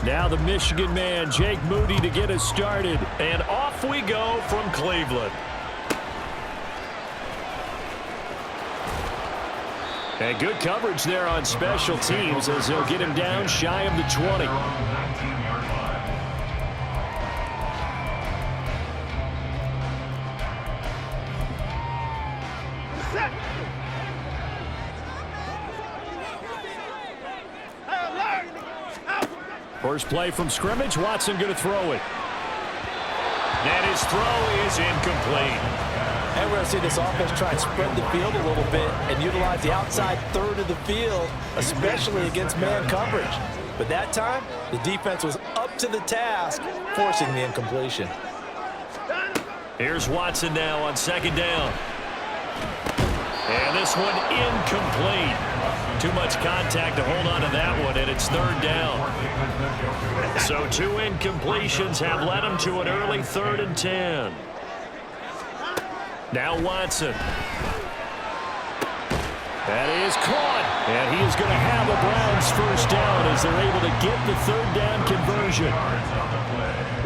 Now the Michigan man, Jake Moody, to get us started. And off we go from Cleveland. And good coverage there on special teams as they'll get him down shy of the 20. First play from scrimmage, Watson going to throw it. And his throw is incomplete. And we're going to see this offense try and spread the field a little bit and utilize the outside third of the field, especially against man coverage. But that time, the defense was up to the task, forcing the incompletion. Here's Watson now on second down. And this one incomplete. Too much contact to hold on to that one, and it's third down. So 2 incompletions have led him to an early 3rd and 10. Now Watson. That is caught. And he is going to have a Browns first down as they're able to get the 3rd down conversion.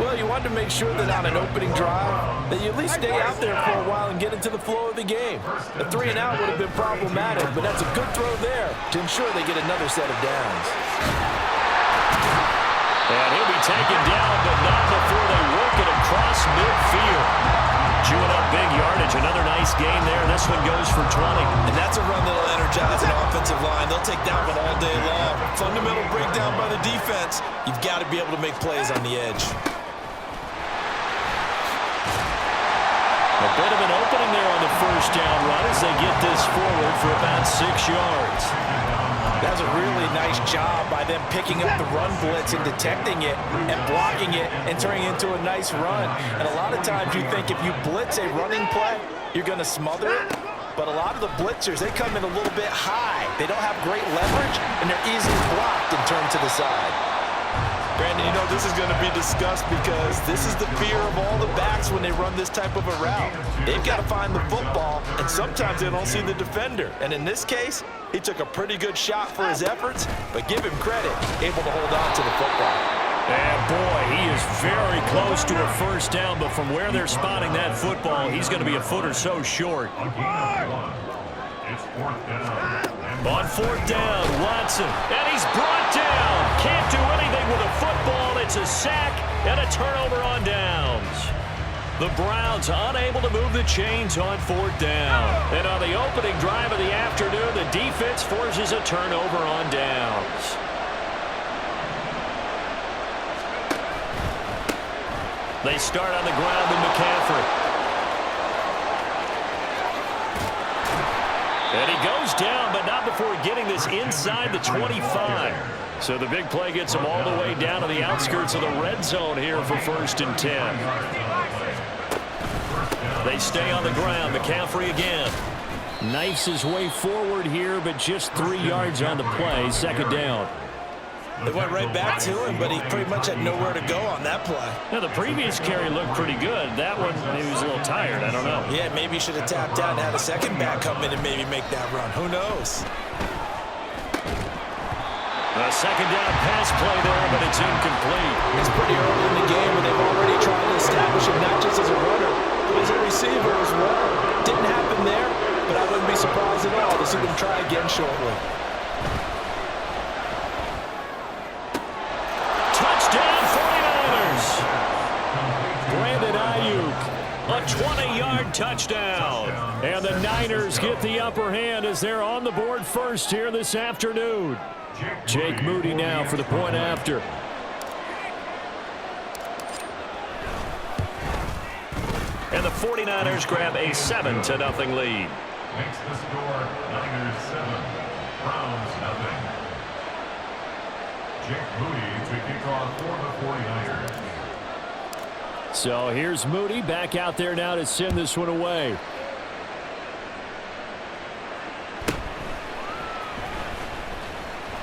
Well, you wanted to make sure that on an opening drive that you at least stay out there for a while and get into the flow of the game. A 3-and-out would have been problematic, but that's a good throw there to ensure they get another set of downs. And he'll be taken down, but not before they work it across midfield. Chewing up big yardage. Another nice gain there. This one goes for 20. And that's a run that'll energize an offensive line. They'll take that one all day long. Fundamental breakdown by the defense. You've got to be able to make plays on the edge. A bit of an opening there on the first down run as they get this forward for about 6 yards. That's a really nice job by them picking up the run blitz and detecting it and blocking it and turning it into a nice run. And a lot of times you think if you blitz a running play, you're going to smother it. But a lot of the blitzers, they come in a little bit high. They don't have great leverage, and they're easily blocked and turned to the side. Brandon, you know this is going to be discussed because this is the fear of all the backs when they run this type of a route. They've got to find the football, and sometimes they don't see the defender. And in this case, he took a pretty good shot for his efforts, but give him credit, able to hold on to the football. And boy, he is very close to a first down, but from where they're spotting that football, he's going to be a foot or so short. On 4th down, Watson, and he's brought down. Can't do anything with a football. It's a sack and a turnover on downs. The Browns unable to move the chains on 4th down. And on the opening drive of the afternoon, the defense forces a turnover on downs. They start on the ground with McCaffrey. And he goes down, but not before getting this inside the 25. So the big play gets him all the way down to the outskirts of the red zone here for 1st and 10. They stay on the ground. McCaffrey again. Knifes his way forward here, but just 3 yards on the play. 2nd down. They went right back to him, but he pretty much had nowhere to go on that play. Now, the previous carry looked pretty good. That one, he was a little tired. I don't know. Yeah, maybe he should have tapped out and had a second back come in and maybe make that run. Who knows? A 2nd down pass play there, but it's incomplete. It's pretty early in the game, and they've already tried to establish him not just as a runner, but as a receiver as well. Didn't happen there, but I wouldn't be surprised at all to see them try again shortly. A 20-yard touchdown. And the Niners get the upper hand as they're on the board first here this afternoon. Jake Moody now for the point after. And the 49ers grab a 7-0 lead. Makes the score Niners 7, Browns 0. Jake Moody to kick off for the 49ers. So here's Moody back out there now to send this one away.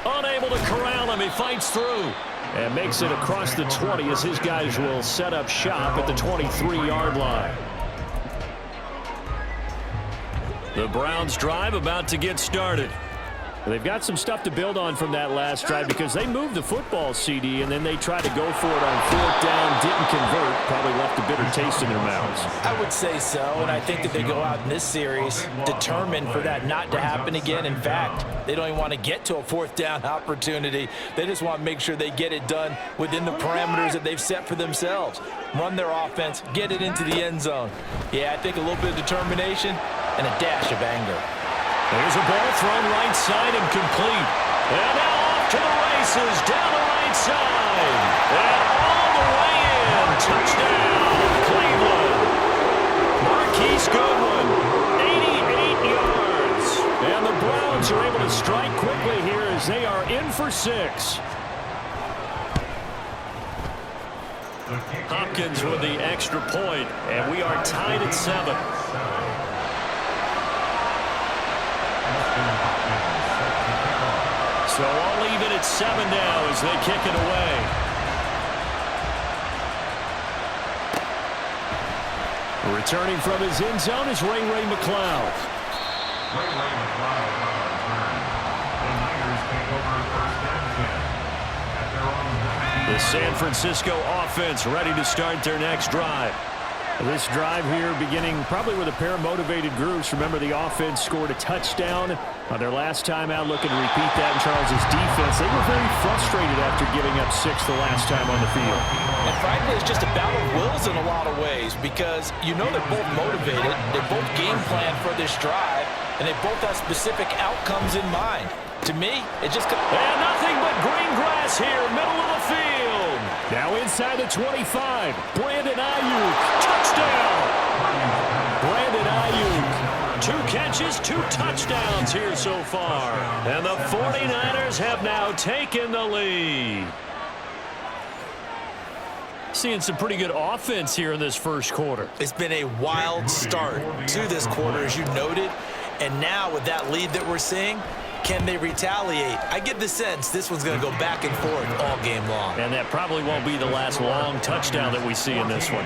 Unable to corral him. He fights through and makes it across the 20 as his guys will set up shop at the 23-yard line. The Browns drive about to get started. They've got some stuff to build on from that last drive because they moved the football, CD, and then they tried to go for it on 4th down, didn't convert, probably left a bitter taste in their mouths. I would say so, and I think that they go out in this series determined for that not to happen again. In fact, they don't even want to get to a 4th down opportunity. They just want to make sure they get it done within the parameters that they've set for themselves. Run their offense, get it into the end zone. Yeah, I think a little bit of determination and a dash of anger. There's a ball thrown right side and complete. And now off to the races, down the right side. And all the way in. Touchdown, Cleveland. Marquise Goodwin, 88 yards. And the Browns are able to strike quickly here as they are in for 6. Hopkins with the extra point, and we are tied at 7. So I'll leave it at 7 now as they kick it away. Returning from his end zone is Ray McCloud. Ray McCloud on the return. The Niners take over 1st and 10 at their own 9. The San Francisco offense ready to start their next drive. This drive here beginning probably with a pair of motivated groups. Remember, the offense scored a touchdown on their last time out, looking to repeat that in Charles' defense. They were very frustrated after giving up 6 the last time on the field. And frankly, it's just a battle of wills in a lot of ways because you know they're both motivated, they both game plan for this drive, and they both have specific outcomes in mind. To me, it just... And nothing but green grass here, middle of the field. Now inside the 25, Brandon Ayuk, touchdown. Brandon Ayuk, 2 catches, 2 touchdowns here so far. And the 49ers have now taken the lead. Seeing some pretty good offense here in this first quarter. It's been a wild start to this quarter, as you noted. And now with that lead that we're seeing, can they retaliate? I get the sense this one's going to go back and forth all game long. And that probably won't be the last long touchdown that we see in this one.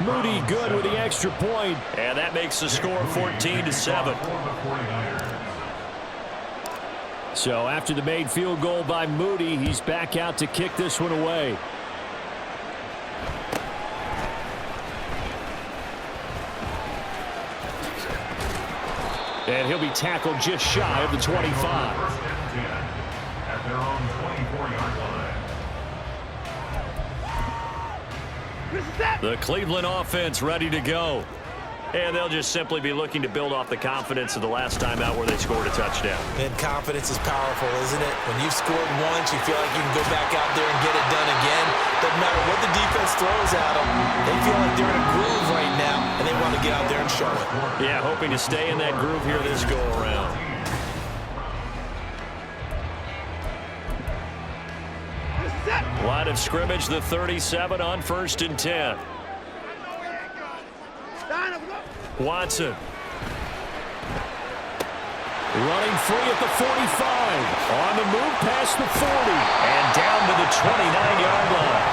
Moody good with the extra point, and that makes the score 14-7. So after the made field goal by Moody, he's back out to kick this one away. And he'll be tackled just shy of the 25. At their own 24-yard line. The Cleveland offense ready to go. And they'll just simply be looking to build off the confidence of the last time out where they scored a touchdown. And confidence is powerful, isn't it? When you've scored once, you feel like you can go back out there and get it done again. Doesn't matter what the defense throws at them. They feel like they're in a groove right now, and they want to get out there and show it. Yeah, hoping to stay in that groove here this go-around. Line of scrimmage, the 37 on 1st and 10. Watson. Running free at the 45. On the move past the 40. And down to the 29-yard line.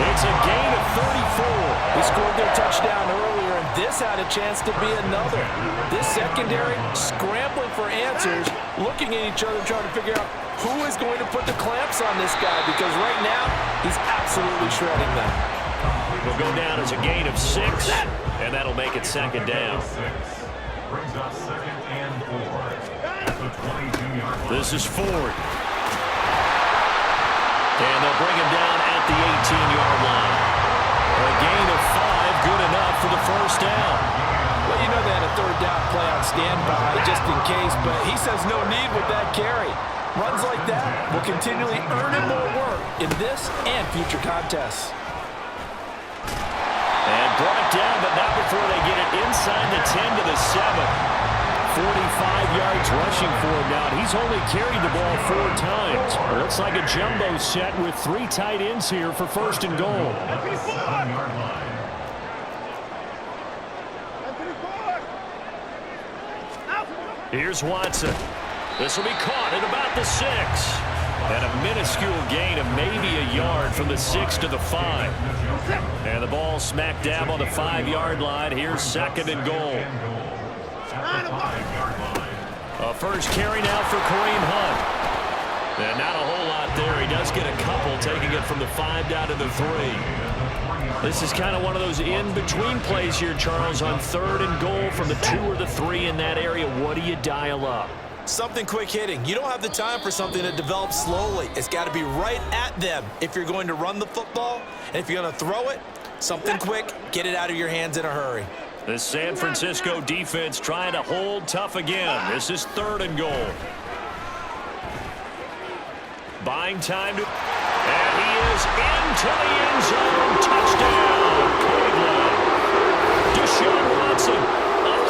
It's a gain of 34. They scored their touchdown earlier, and this had a chance to be another. This secondary scrambling for answers, looking at each other, trying to figure out who is going to put the clamps on this guy, because right now he's absolutely shredding them. Will go down as a gain of 6, and that'll make it 2nd down. Brings up 2nd and 4 at the 22-yard line. This is Ford. And they'll bring him down at the 18-yard line. A gain of 5, good enough for the 1st down. Well, you know they had a 3rd down play on standby just in case, but he says no need with that carry. Runs like that will continually earn him more work in this and future contests. And brought down, but not before they get it inside the 10 to the 7. 45 yards rushing for him now. He's only carried the ball 4 times. It looks like a jumbo set with 3 tight ends here for 1st and goal. At the 7-yard line. Here's Watson. This will be caught at about the 6. And a minuscule gain of maybe a yard from the 6 to the 5. And the ball smack dab on the 5-yard line. Here's 2nd and goal. At the 5-yard line. A first carry now for Kareem Hunt. And not a whole lot there. He does get a couple, taking it from the 5 down to the 3. This is kind of one of those in-between plays here, Charles, on 3rd and goal from the 2 or the 3 in that area. What do you dial up? Something quick hitting. You don't have the time for something to develop slowly. It's got to be right at them if you're going to run the football. And if you're going to throw it, something quick, get it out of your hands in a hurry. The San Francisco defense trying to hold tough again. This is 3rd and goal. Buying time to... And he is into the end zone. Touchdown, Cleveland. Deshaun Watson, a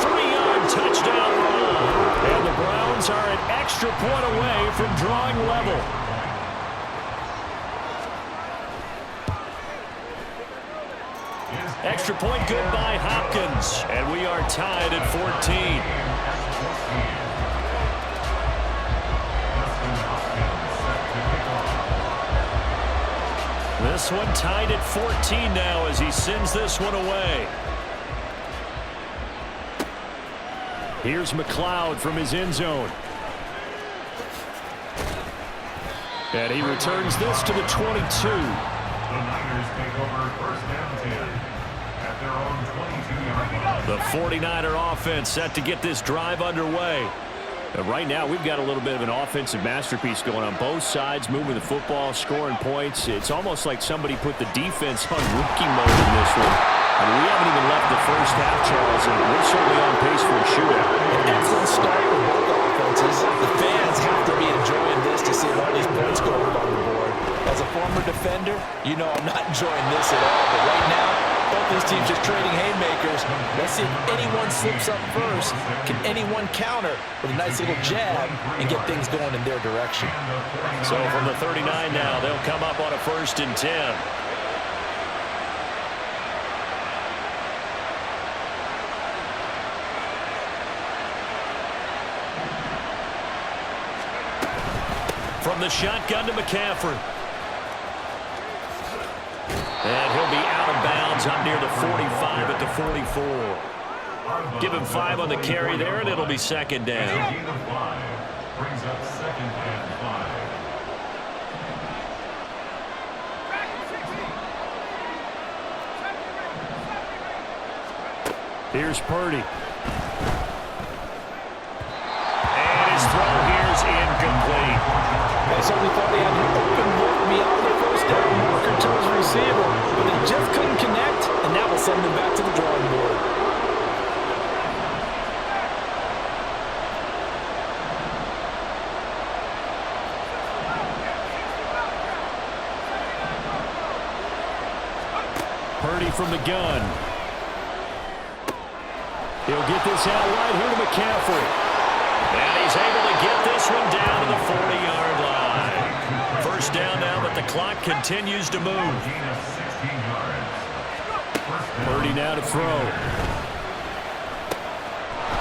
3-yard touchdown run. And the Browns are an extra point away from drawing level. Extra point good by Hopkins. And we are tied at 14. This one tied at 14 now as he sends this one away. Here's McLeod from his end zone. And he returns this to the 22. The Niners take over 1st and 10 at their own 22-yard line. The 49er offense set to get this drive underway. And right now, we've got a little bit of an offensive masterpiece going on both sides, moving the football, scoring points. It's almost like somebody put the defense on rookie mode in this one. I mean, we haven't even left the first half, Charles, and we're certainly on pace for a shootout. An excellent start for both offenses. The fans have to be enjoying this to see all these points go up on the board. As a former defender, you know I'm not enjoying this at all. But right now, both these teams just trading haymakers. Let's see if anyone slips up first. Can anyone counter with a nice little jab and get things going in their direction? So from the 39 now, they'll come up on a 1st and 10. From the shotgun to McCaffrey. And he'll be out of bounds up near the 45 at the 44. Give him 5 on the carry there, and it'll be 2nd down. Brings up 2nd and 5. Here's Purdy. And his throw here's incomplete. They certainly thought he had an open look beyond the 1st down marker to his receiver, but they just couldn't connect, and that will send them back to the drawing board. Purdy from the gun. He'll get this out right here to McCaffrey. And he's able to get this one down to the 40-yard line. 1st down now, but the clock continues to move. Purdy now to throw.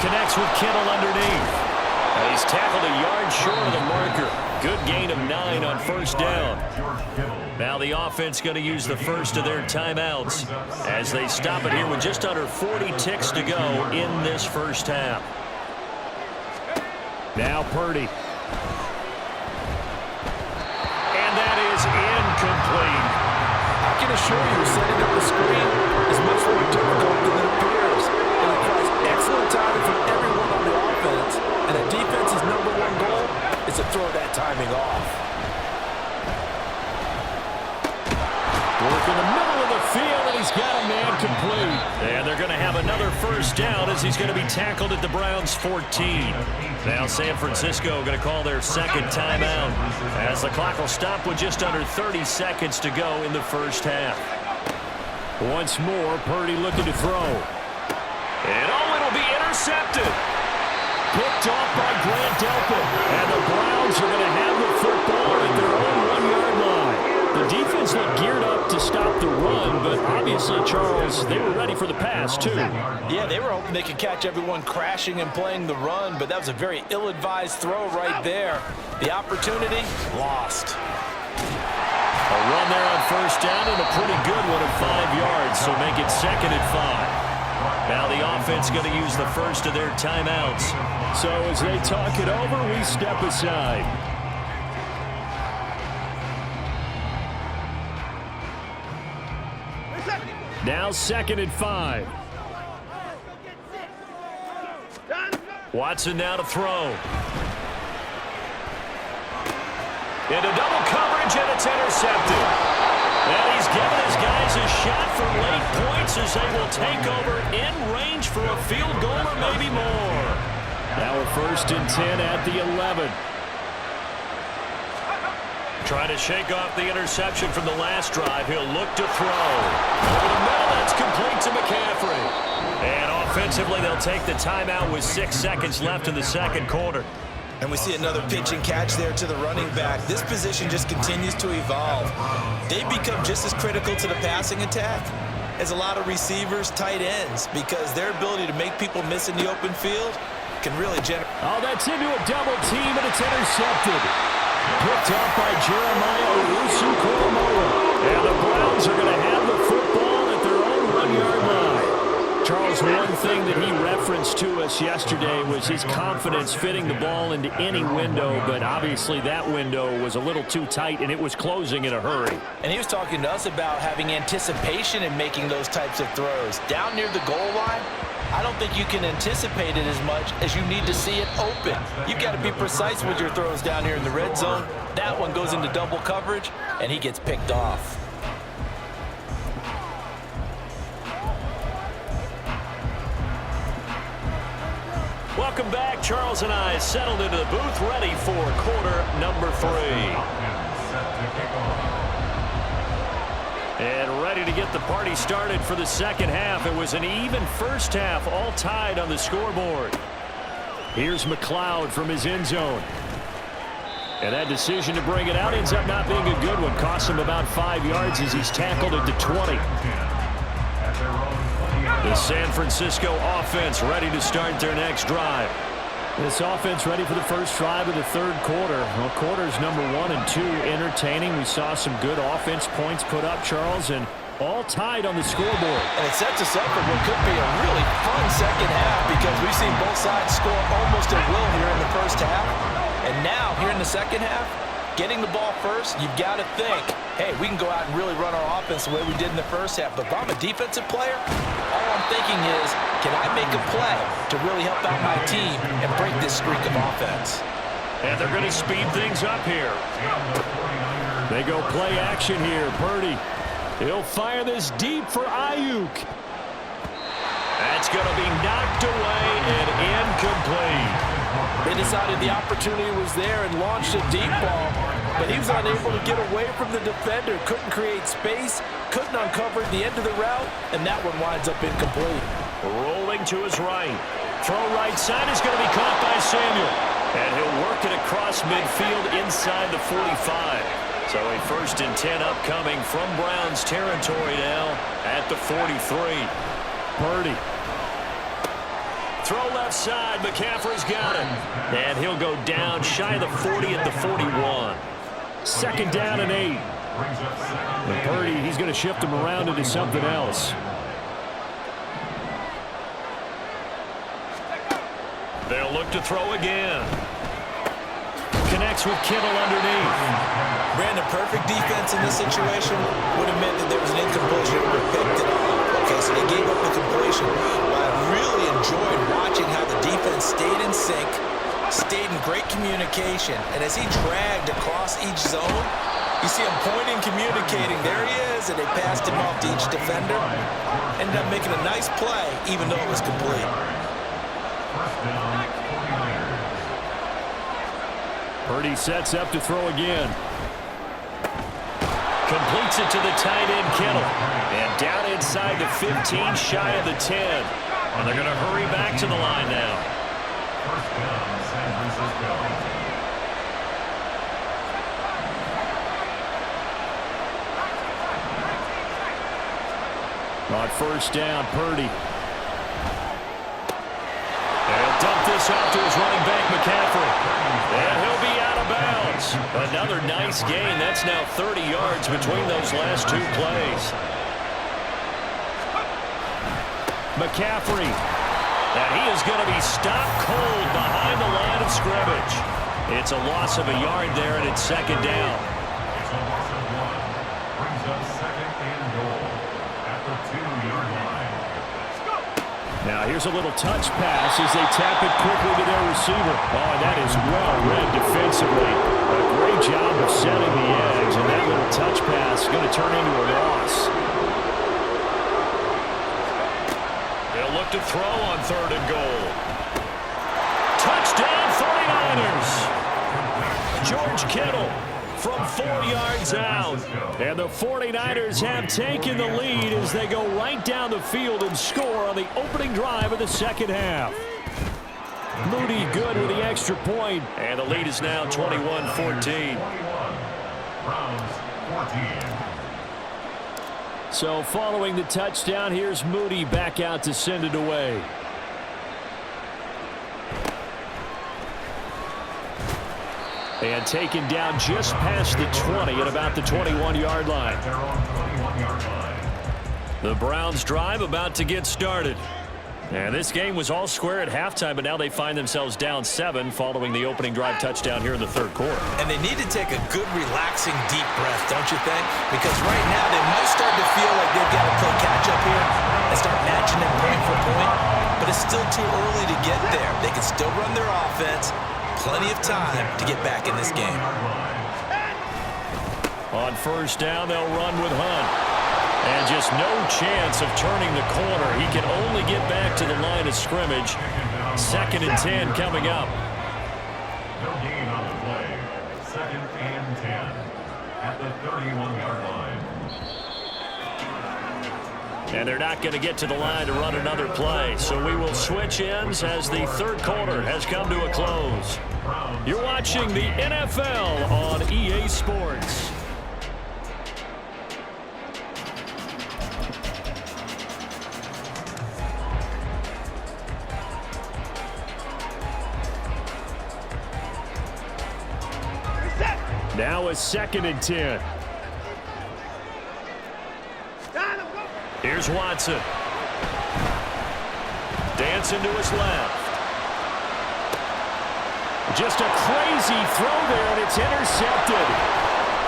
Connects with Kittle underneath. And he's tackled a yard short of the marker. Good gain of 9 on 1st down. Now the offense going to use the first of their timeouts as they stop it here with just under 40 ticks to go in this 1st half. Now Purdy. And that is incomplete. I can assure you, setting up the screen is much more difficult than it appears. It requires excellent timing from everyone on the offense, and the defense's #1 goal is to throw that timing off. Work in the middle of the field, and he's got a man complete. And they're going to have another 1st down as he's going to be tackled at the Browns' 14. Now San Francisco going to call their 2nd timeout as the clock will stop with just under 30 seconds to go in the 1st half. Once more, Purdy looking to throw. And oh, it'll be intercepted. Picked off by Grant Delpit. And the Browns are going to have the football at their own 1-yard line. The defense looked geared up to stop the run, but obviously, Charles, they were ready for the pass, too. Yeah, they were hoping they could catch everyone crashing and playing the run, but that was a very ill-advised throw right there. The opportunity, lost. A run there on 1st down and a pretty good one of 5 yards, so make it 2nd and 5. Now the offense going to use the first of their timeouts. So as they talk it over, we step aside. Now 2nd and 5. Watson now to throw. Into double coverage, and it's intercepted. And he's given his guys a shot for late points as they will take over in range for a field goal or maybe more. Now a 1st and 10 at the 11. Trying to shake off the interception from the last drive. He'll look to throw. Over the middle, that's complete to McCaffrey. And offensively, they'll take the timeout with 6 seconds left in the 2nd quarter. And we see another pitch and catch there to the running back. This position just continues to evolve. They become just as critical to the passing attack as a lot of receivers, tight ends, because their ability to make people miss in the open field can really generate. Oh, that's into a double team, and it's intercepted. Picked up by Jeremiah Owusu-Koramoah. And the Browns are going to have the football at their own 1-yard line. Charles, one thing that he referenced to us yesterday was his confidence fitting the ball into any window, but obviously that window was a little too tight, and it was closing in a hurry. And he was talking to us about having anticipation in making those types of throws. Down near the goal line, I don't think you can anticipate it as much as you need to see it open. You've got to be precise with your throws down here in the red zone. That one goes into double coverage, and he gets picked off. Welcome back. Charles and I settled into the booth, ready for quarter number 3. And ready to get the party started for the 2nd half. It was an even first half, all tied on the scoreboard. Here's McLeod from his end zone. And that decision to bring it out ends up not being a good one. Costs him about 5 yards as he's tackled at the 20. The San Francisco offense ready to start their next drive. This offense ready for the first drive of the 3rd quarter. Well, quarters number 1 and 2 entertaining. We saw some good offense points put up, Charles, and all tied on the scoreboard. And it sets us up for what could be a really fun 2nd half because we've seen both sides score almost at will here in the first half. And now, here in the 2nd half, getting the ball first, you've got to think, hey, we can go out and really run our offense the way we did in the first half. But if I'm a defensive player, all I'm thinking is, can I make a play to really help out my team and break this streak of offense? And they're going to speed things up here. They go play action here. Purdy. He'll fire this deep for Ayuk. That's going to be knocked away and incomplete. They decided the opportunity was there and launched a deep ball, but he was unable to get away from the defender, couldn't create space, couldn't uncover the end of the route, and that one winds up incomplete. Rolling to his right. Throw right side is going to be caught by Samuel. And he'll work it across midfield inside the 45. So a 1st and 10 upcoming from Browns territory now at the 43. Purdy. Throw left side. McCaffrey's got it. And he'll go down shy of the 40 at the 41. 2nd down and 8. And Purdy, he's going to shift him around into something else. They'll look to throw again. Connects with Kittle underneath. Brandon, perfect defense in this situation would have meant that there was an incompletion. It would have picked it off. Okay, so they gave up the completion. But I really enjoyed watching how the defense stayed in sync, stayed in great communication. And as he dragged across each zone, you see him pointing, communicating. There he is, and they passed him off to each defender. Ended up making a nice play, even though it was complete. Purdy sets up to throw again. Completes it to the tight end, Kittle. And down inside the 15, shy of the 10. And they're going to hurry back to the line now. First down, San Francisco. On 1st down, Purdy. And he'll dump this off to his running back, McCaffrey. And he'll be out of bounds. Another nice gain. That's now 30 yards between those last 2 plays. McCaffrey. And he is going to be stopped cold behind the line of scrimmage. It's a loss of a yard there, and it's 2nd down. It's a loss of 1. Brings up 2nd and goal at the 2. Now here's a little touch pass as they tap it quickly to their receiver. Oh, and that is well read defensively. A great job of setting the edge, and that little touch pass is going to turn into a loss. They'll look to throw on 3rd and goal. Touchdown 49ers. George Kittle from 4 yards out. And the 49ers have taken the lead as they go right down the field and score on the opening drive of the second half. Moody good with the extra point. And the lead is now 21-14. So following the touchdown, here's Moody back out to send it away. And taken down just past the 20 at about the 21-yard line. The Browns drive about to get started. And this game was all square at halftime, but now they find themselves down 7 following the opening drive touchdown here in the 3rd quarter. And they need to take a good, relaxing, deep breath, don't you think? Because right now they might start to feel like they've got to play catch-up here and start matching them point for point. But it's still too early to get there. They can still run their offense. Plenty of time to get back in this game. On 1st down, they'll run with Hunt. And just no chance of turning the corner. He can only get back to the line of scrimmage. 2nd and 10 coming up. No gain on the play. 2nd and 10 at the 31-yard line. And they're not going to get to the line to run another play. So we will switch ends as the 3rd quarter has come to a close. You're watching the NFL on EA Sports. Now a 2nd and 10. Here's Watson. Dancing to his left. Just a crazy throw there, and it's intercepted.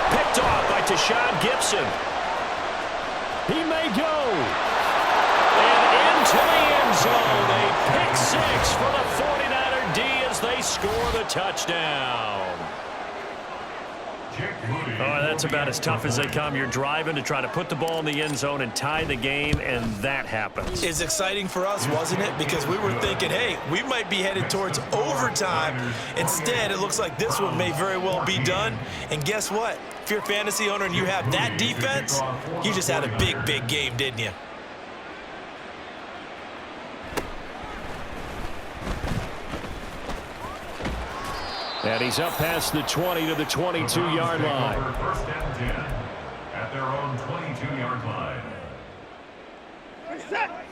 Picked off by Tashawn Gibson. He may go. And into the end zone. A pick 6 for the 49er D as they score the touchdown. Oh, that's about as tough as they come. You're driving to try to put the ball in the end zone and tie the game, and that happens. It's exciting for us, wasn't it? Because we were thinking, hey, we might be headed towards overtime. Instead, it looks like this one may very well be done. And guess what? If you're a fantasy owner and you have that defense, you just had a big, big game, didn't you? And he's up past the 20 to the 22-yard line. 1st and 10 at their own 22-yard line.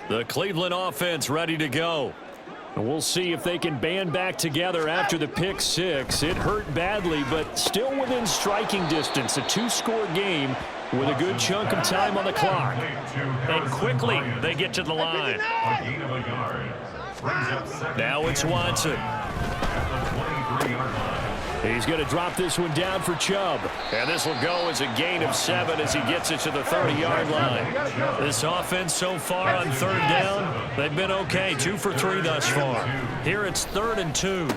The Cleveland offense ready to go. And we'll see if they can band back together after the pick 6. It hurt badly, but still within striking distance. A 2-score game with a good chunk of time on the clock. And quickly they get to the line. Now it's Watson. He's going to drop this one down for Chubb. And this will go as a gain of 7 as he gets it to the 30-yard line. This offense so far on 3rd down, they've been okay. 2 for 3 thus far. Here it's 3rd and 2.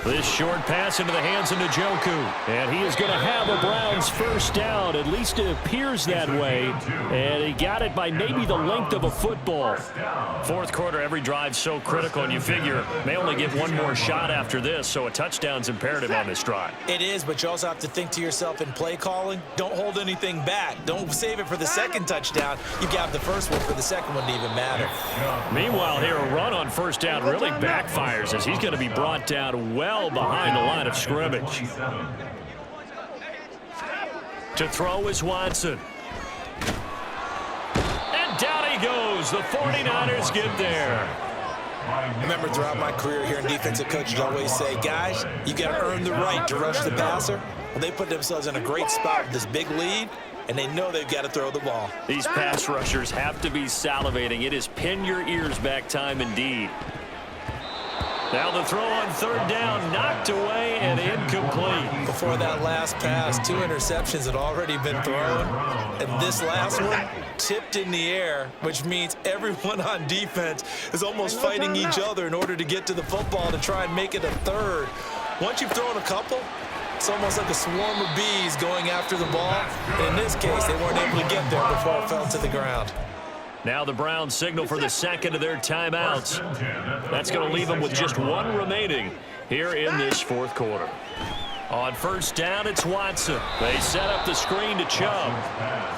This short pass into the hands of Njoku. And he is going to have a Browns 1st down. At least it appears that way. And he got it by maybe the length of a football. 4th quarter, every drive's so critical, and you figure they only get one more shot after this, so a touchdown's imperative on this drive. It is, but you also have to think to yourself in play calling, don't hold anything back. Don't save it for the 2nd touchdown. You got the 1st one for the 2nd one to even matter. Meanwhile, here a run on 1st down really backfires as he's going to be brought down well behind the line of scrimmage. To throw is Watson. And down he goes. The 49ers get there. Remember, throughout my career here in defensive coaches always say, guys, you got to earn the right to rush the passer. Well, they put themselves in a great spot with this big lead, and they know they've got to throw the ball. These pass rushers have to be salivating. It is pin your ears back time indeed. Now the throw on third down, knocked away and incomplete. Before that last pass, 2 interceptions had already been thrown. And this last one tipped in the air, which means everyone on defense is almost fighting each other in order to get to the football to try and make it a third. Once you've thrown a couple, it's almost like a swarm of bees going after the ball. And in this case, they weren't able to get there before it fell to the ground. Now the Browns signal for the second of their timeouts. That's going to leave them with just one remaining here in this fourth quarter. On first down, it's Watson. They set up the screen to Chubb.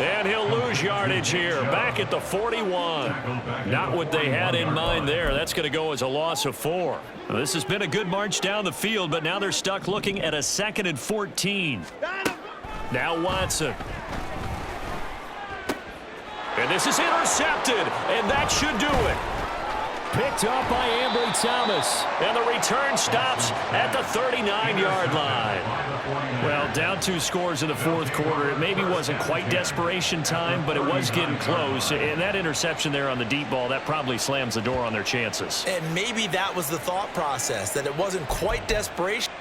And he'll lose yardage here, back at the 41. Not what they had in mind there. That's going to go as a loss of 4. This has been a good march down the field, but now they're stuck looking at a 2nd and 14. Now Watson. And this is intercepted, and that should do it. Picked up by Ambry Thomas, and the return stops at the 39-yard line. Well, down 2 scores in the fourth quarter. It maybe wasn't quite desperation time, but it was getting close. And that interception there on the deep ball, that probably slams the door on their chances. And maybe that was the thought process, that it wasn't quite desperation.